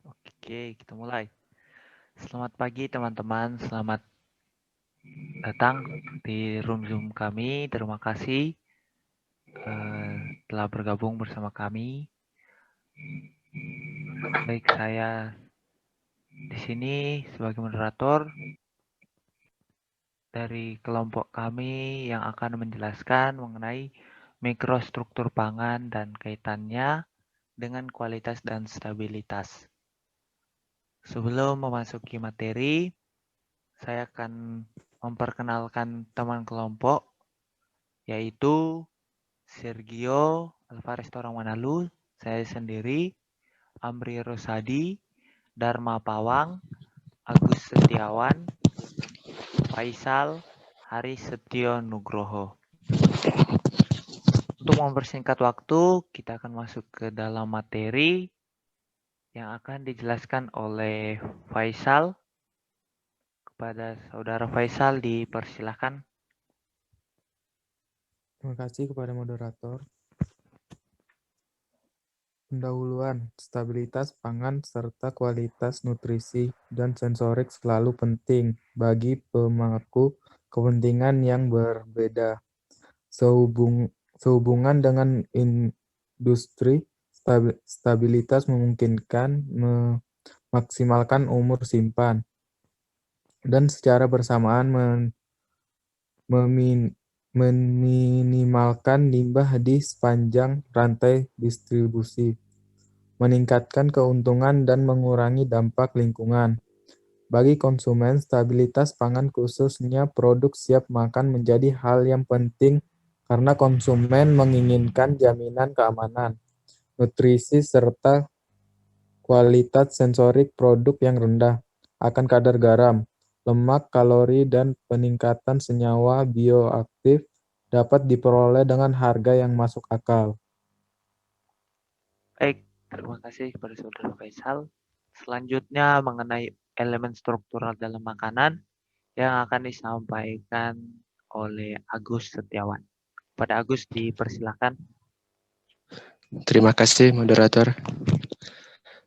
Oke, kita mulai. Selamat pagi teman-teman, selamat datang di room Zoom kami. Terima kasih telah bergabung bersama kami. Baik, saya di sini sebagai moderator dari kelompok kami yang akan menjelaskan mengenai mikrostruktur pangan dan kaitannya dengan kualitas dan stabilitas. Sebelum memasuki materi, saya akan memperkenalkan teman kelompok, yaitu Sergio Alvarez Torang-Manalu, saya sendiri, Amri Rosadi, Dharma Pawang, Agus Setiawan, Faisal, Hari Setio Nugroho. Untuk mempersingkat waktu, kita akan masuk ke dalam materi yang akan dijelaskan oleh Faisal. Kepada saudara Faisal dipersilahkan. Terima kasih kepada moderator. Pendahuluan, stabilitas pangan serta kualitas nutrisi dan sensorik selalu penting bagi pemangku kepentingan yang berbeda. Sehubungan dengan industri, stabilitas memungkinkan memaksimalkan umur simpan dan secara bersamaan meminimalkan limbah di sepanjang rantai distribusi, meningkatkan keuntungan dan mengurangi dampak lingkungan. Bagi konsumen, stabilitas pangan khususnya produk siap makan menjadi hal yang penting karena konsumen menginginkan jaminan keamanan, nutrisi, serta kualitas sensorik produk yang rendah akan kadar garam, lemak, kalori, dan peningkatan senyawa bioaktif dapat diperoleh dengan harga yang masuk akal. Baik, terima kasih kepada saudara Faisal. Selanjutnya mengenai elemen struktural dalam makanan yang akan disampaikan oleh Agus Setiawan. Pada Agus dipersilakan. Terima kasih moderator.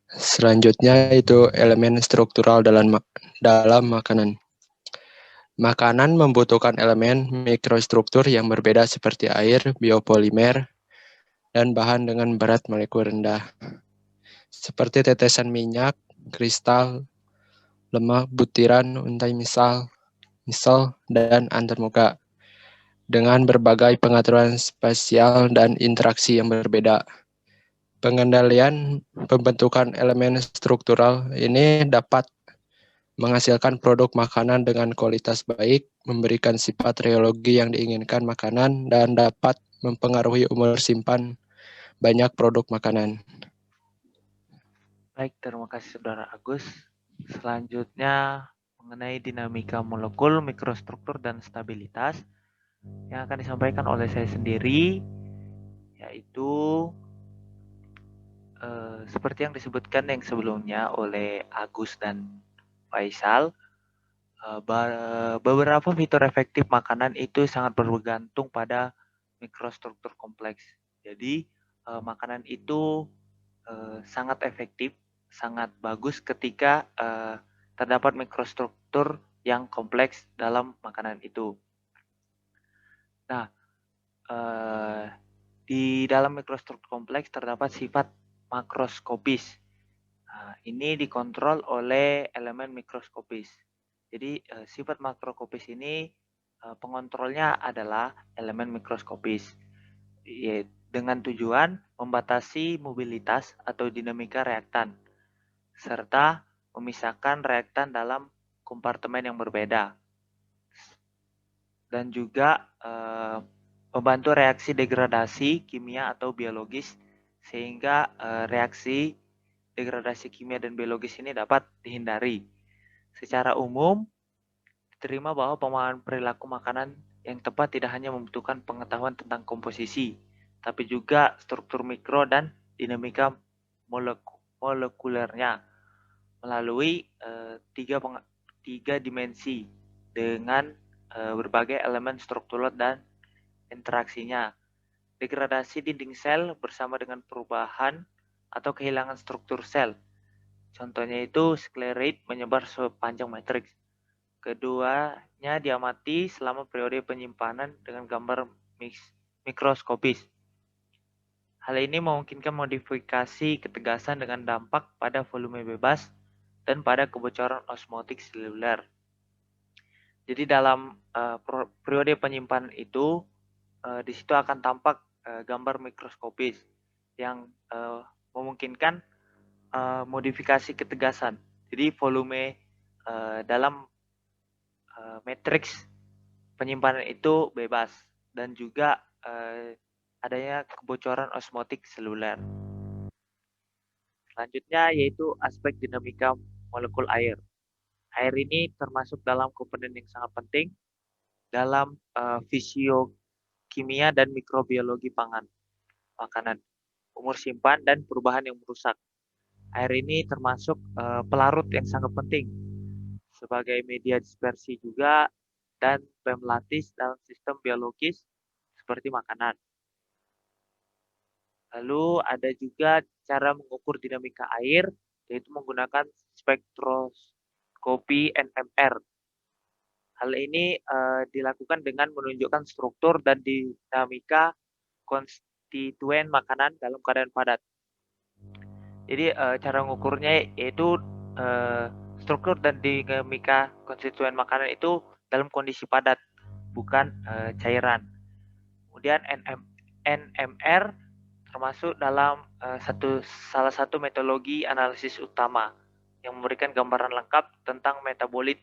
Selanjutnya itu elemen struktural dalam makanan. Makanan membutuhkan elemen mikrostruktur yang berbeda seperti air, biopolimer, dan bahan dengan berat molekul rendah. Seperti tetesan minyak, kristal, lemak, butiran, untai misal, dan antarmuka. Dengan berbagai pengaturan spasial dan interaksi yang berbeda. Pengendalian pembentukan elemen struktural ini dapat menghasilkan produk makanan dengan kualitas baik, memberikan sifat reologi yang diinginkan makanan, dan dapat mempengaruhi umur simpan banyak produk makanan. Baik, terima kasih saudara Agus. Selanjutnya mengenai dinamika molekul, mikrostruktur, dan stabilitas yang akan disampaikan oleh saya sendiri, yaitu seperti yang disebutkan yang sebelumnya oleh Agus dan Faisal, beberapa fitur efektif makanan itu sangat bergantung pada mikrostruktur kompleks. Jadi makanan itu sangat efektif, sangat bagus ketika terdapat mikrostruktur yang kompleks dalam makanan itu. Nah, di dalam mikrostruktur kompleks terdapat sifat makroskopis. Nah, ini dikontrol oleh elemen mikroskopis. Jadi sifat makroskopis ini pengontrolnya adalah elemen mikroskopis dengan tujuan membatasi mobilitas atau dinamika reaktan serta memisahkan reaktan dalam kompartemen yang berbeda dan juga membantu reaksi degradasi kimia atau biologis sehingga reaksi degradasi kimia dan biologis ini dapat dihindari. Secara umum, diterima bahwa pemahaman perilaku makanan yang tepat tidak hanya membutuhkan pengetahuan tentang komposisi, tapi juga struktur mikro dan dinamika molekulernya melalui tiga dimensi dengan berbagai elemen struktural dan interaksinya. Degradasi dinding sel bersama dengan perubahan atau kehilangan struktur sel. Contohnya itu sklerit menyebar sepanjang matriks. Keduanya diamati selama periode penyimpanan dengan gambar mikroskopis. Hal ini memungkinkan modifikasi ketegasan dengan dampak pada volume bebas dan pada kebocoran osmotik seluler. Jadi dalam periode penyimpanan itu, di situ akan tampak gambar mikroskopis yang memungkinkan modifikasi ketegasan. Jadi volume dalam matriks penyimpanan itu bebas dan juga adanya kebocoran osmotik seluler. Selanjutnya yaitu aspek dinamika molekul air. Air ini termasuk dalam komponen yang sangat penting dalam fisiokimia dan mikrobiologi makanan, umur simpan dan perubahan yang merusak. Air ini termasuk pelarut yang sangat penting sebagai media dispersi juga dan pemelatis dalam sistem biologis seperti makanan. Lalu ada juga cara mengukur dinamika air, yaitu menggunakan spektroskopi NMR. Hal ini dilakukan dengan menunjukkan struktur dan dinamika konstituen makanan dalam keadaan padat. Jadi cara mengukurnya yaitu struktur dan dinamika konstituen makanan itu dalam kondisi padat, bukan cairan. Kemudian NMR termasuk dalam salah satu metodologi analisis utama yang memberikan gambaran lengkap tentang metabolit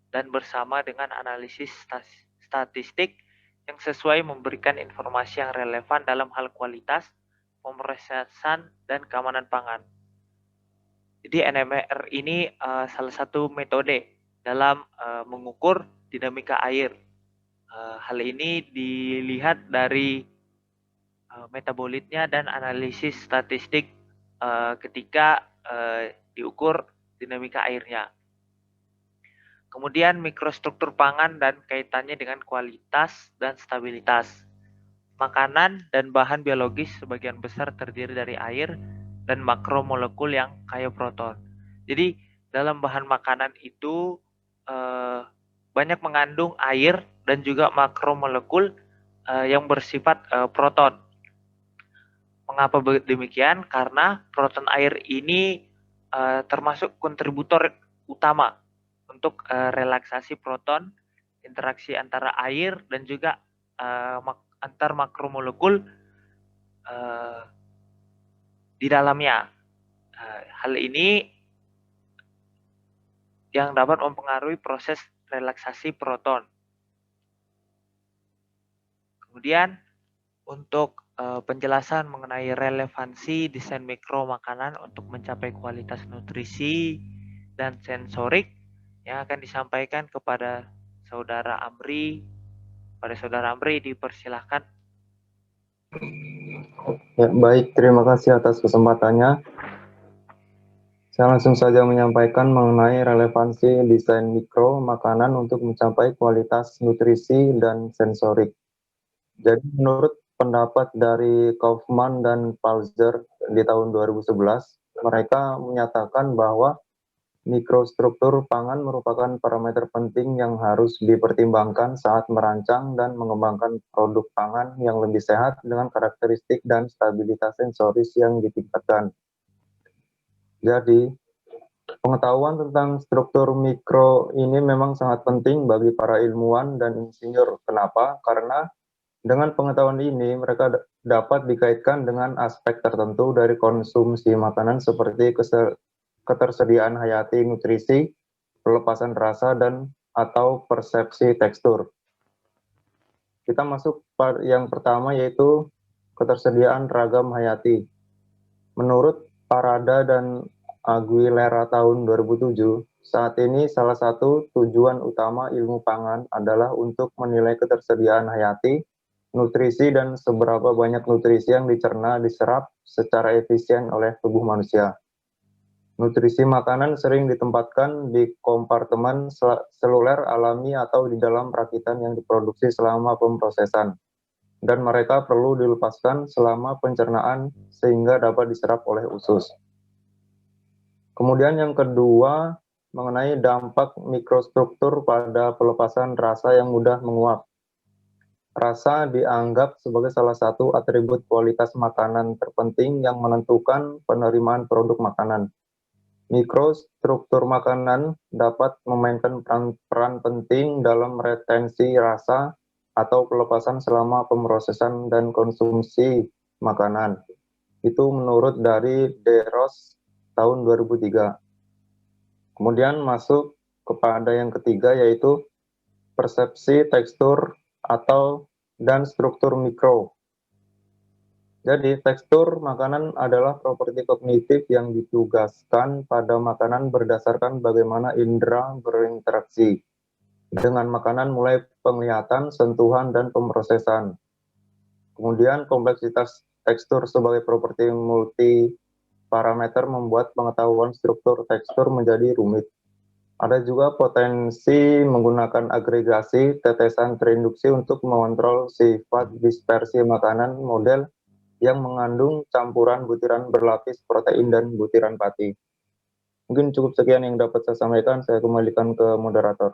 dan bersama dengan analisis statistik yang sesuai memberikan informasi yang relevan dalam hal kualitas, pemrosesan, dan keamanan pangan. Jadi NMR ini salah satu metode dalam mengukur dinamika air. Hal ini dilihat dari metabolitnya dan analisis statistik ketika diukur dinamika airnya. Kemudian mikrostruktur pangan dan kaitannya dengan kualitas dan stabilitas. Makanan dan bahan biologis sebagian besar terdiri dari air dan makromolekul yang kaya proton. Jadi dalam bahan makanan itu banyak mengandung air dan juga makromolekul yang bersifat proton. Mengapa demikian? Karena proton air ini termasuk kontributor utama untuk relaksasi proton, interaksi antara air dan juga antar makromolekul di dalamnya. Hal ini yang dapat mempengaruhi proses relaksasi proton. Kemudian untuk penjelasan mengenai relevansi desain mikro makanan untuk mencapai kualitas nutrisi dan sensorik yang akan disampaikan kepada Saudara Amri. Pada Saudara Amri dipersilahkan. Ya, baik, terima kasih atas kesempatannya. Saya langsung saja menyampaikan mengenai relevansi desain mikro makanan untuk mencapai kualitas nutrisi dan sensorik. Jadi menurut pendapat dari Kaufman dan Palzer di tahun 2011, mereka menyatakan bahwa mikrostruktur pangan merupakan parameter penting yang harus dipertimbangkan saat merancang dan mengembangkan produk pangan yang lebih sehat dengan karakteristik dan stabilitas sensoris yang ditingkatkan. Jadi, pengetahuan tentang struktur mikro ini memang sangat penting bagi para ilmuwan dan insinyur. Kenapa? Karena dengan pengetahuan ini, mereka dapat dikaitkan dengan aspek tertentu dari konsumsi makanan seperti ketersediaan hayati nutrisi, pelepasan rasa, dan atau persepsi tekstur. Kita masuk yang pertama yaitu ketersediaan ragam hayati. Menurut Parada dan Aguilera tahun 2007, saat ini salah satu tujuan utama ilmu pangan adalah untuk menilai ketersediaan hayati, nutrisi, dan seberapa banyak nutrisi yang dicerna diserap secara efisien oleh tubuh manusia. Nutrisi makanan sering ditempatkan di kompartemen seluler alami atau di dalam rakitan yang diproduksi selama pemrosesan. dan mereka perlu dilepaskan selama pencernaan sehingga dapat diserap oleh usus. Kemudian yang kedua, mengenai dampak mikrostruktur pada pelepasan rasa yang mudah menguap. Rasa dianggap sebagai salah satu atribut kualitas makanan terpenting yang menentukan penerimaan produk makanan. Mikrostruktur makanan dapat memainkan peran penting dalam retensi rasa atau pelepasan selama pemrosesan dan konsumsi makanan. Itu menurut dari De Roos tahun 2003. Kemudian masuk kepada yang ketiga, yaitu persepsi tekstur dan struktur mikro. Jadi, tekstur makanan adalah properti kognitif yang ditugaskan pada makanan berdasarkan bagaimana indera berinteraksi dengan makanan mulai penglihatan, sentuhan, dan pemrosesan. Kemudian, kompleksitas tekstur sebagai properti multi parameter membuat pengetahuan struktur tekstur menjadi rumit. Ada juga potensi menggunakan agregasi tetesan terinduksi untuk mengontrol sifat dispersi makanan model yang mengandung campuran butiran berlapis protein dan butiran pati. Mungkin cukup sekian yang dapat saya sampaikan, saya kembalikan ke moderator.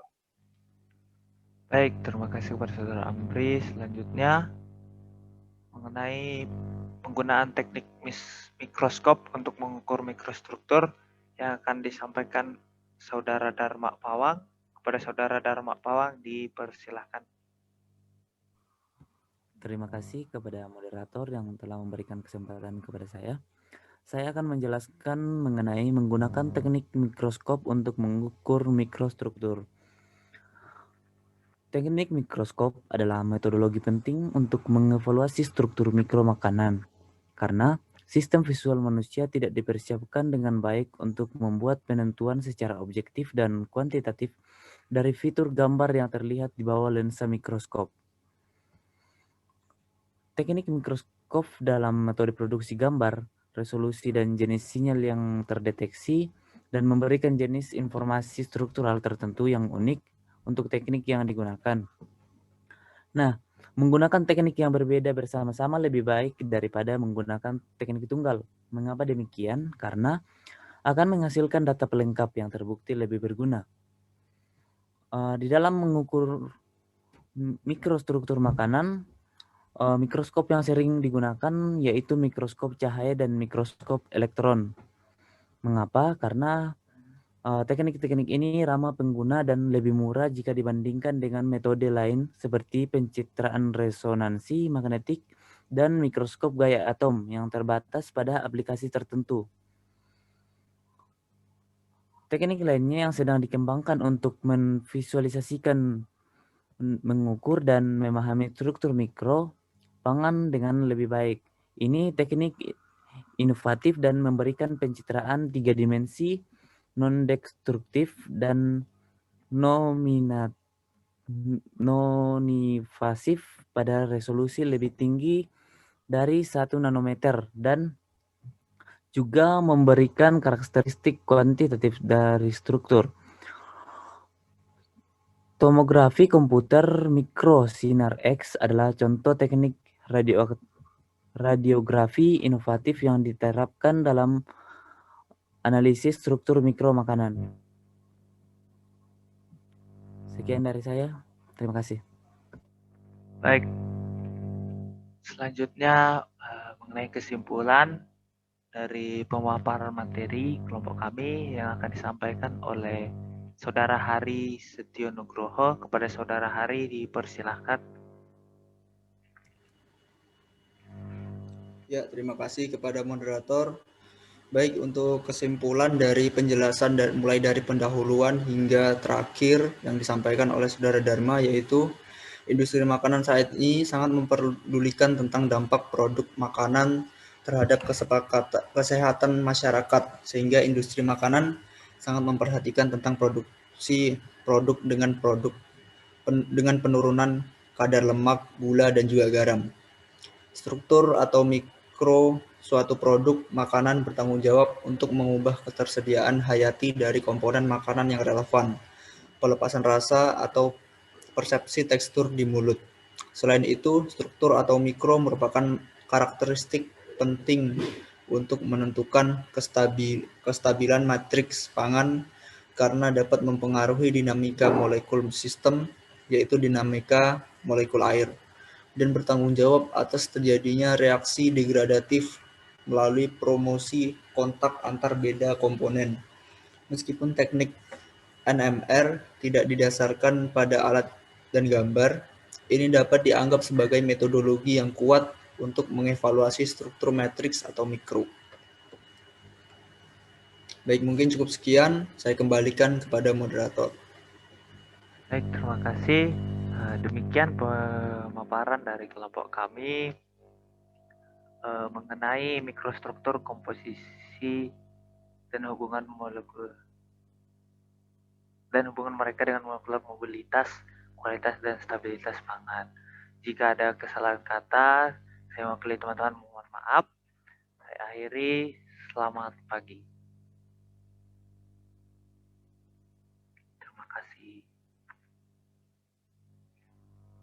Baik, terima kasih kepada Saudara Amri. Selanjutnya, mengenai penggunaan teknik mikroskop untuk mengukur mikrostruktur yang akan disampaikan Saudara Dharma Pawang. Kepada Saudara Dharma Pawang dipersilahkan. Terima kasih kepada moderator yang telah memberikan kesempatan kepada saya. Saya akan menjelaskan mengenai menggunakan teknik mikroskop untuk mengukur mikrostruktur. Teknik mikroskop adalah metodologi penting untuk mengevaluasi struktur mikro makanan, karena sistem visual manusia tidak dipersiapkan dengan baik untuk membuat penentuan secara objektif dan kuantitatif dari fitur gambar yang terlihat di bawah lensa mikroskop. Teknik mikroskop dalam metode produksi gambar, resolusi dan jenis sinyal yang terdeteksi, dan memberikan jenis informasi struktural tertentu yang unik untuk teknik yang digunakan. Nah, menggunakan teknik yang berbeda bersama-sama lebih baik daripada menggunakan teknik tunggal. Mengapa demikian? Karena akan menghasilkan data pelengkap yang terbukti lebih berguna. Di dalam mengukur mikrostruktur makanan, mikroskop yang sering digunakan yaitu mikroskop cahaya dan mikroskop elektron. Mengapa? Karena teknik-teknik ini ramah pengguna dan lebih murah jika dibandingkan dengan metode lain seperti pencitraan resonansi magnetik dan mikroskop gaya atom yang terbatas pada aplikasi tertentu. Teknik lainnya yang sedang dikembangkan untuk memvisualisasikan, mengukur dan memahami struktur mikro pangan dengan lebih baik. Ini teknik inovatif dan memberikan pencitraan 3 dimensi non-destruktif dan non-invasif pada resolusi lebih tinggi dari 1 nanometer dan juga memberikan karakteristik kuantitatif dari struktur. Tomografi komputer mikro sinar X adalah contoh teknik radiografi inovatif yang diterapkan dalam analisis struktur mikro makanan. Sekian dari saya. Terima kasih. Baik. Selanjutnya mengenai kesimpulan dari pemaparan materi kelompok kami yang akan disampaikan oleh Saudara Hari Setio Nugroho. Kepada Saudara Hari dipersilahkan. Ya, terima kasih kepada moderator. Baik, untuk kesimpulan dari penjelasan mulai dari pendahuluan hingga terakhir yang disampaikan oleh Saudara Dharma, yaitu industri makanan saat ini sangat memperdulikan tentang dampak produk makanan terhadap kesehatan masyarakat, sehingga industri makanan sangat memperhatikan tentang produksi produk dengan penurunan kadar lemak, gula, dan juga garam. Struktur atau mikro suatu produk makanan bertanggung jawab untuk mengubah ketersediaan hayati dari komponen makanan yang relevan, pelepasan rasa atau persepsi tekstur di mulut. Selain itu, struktur atau mikro merupakan karakteristik penting untuk menentukan kestabilan matriks pangan karena dapat mempengaruhi dinamika molekul sistem, yaitu dinamika molekul air, dan bertanggung jawab atas terjadinya reaksi degradatif melalui promosi kontak antar beda komponen. Meskipun teknik NMR tidak didasarkan pada alat dan gambar, ini dapat dianggap sebagai metodologi yang kuat untuk mengevaluasi struktur matriks atau mikro. Baik, mungkin cukup sekian. Saya kembalikan kepada moderator. Baik, terima kasih. Demikian pemaparan dari kelompok kami mengenai mikrostruktur, komposisi, dan hubungan molekul dan hubungan mereka dengan molekul mobilitas, kualitas, dan stabilitas pangan. Jika ada kesalahan kata, saya mewakili teman-teman mohon maaf. Saya akhiri, selamat pagi.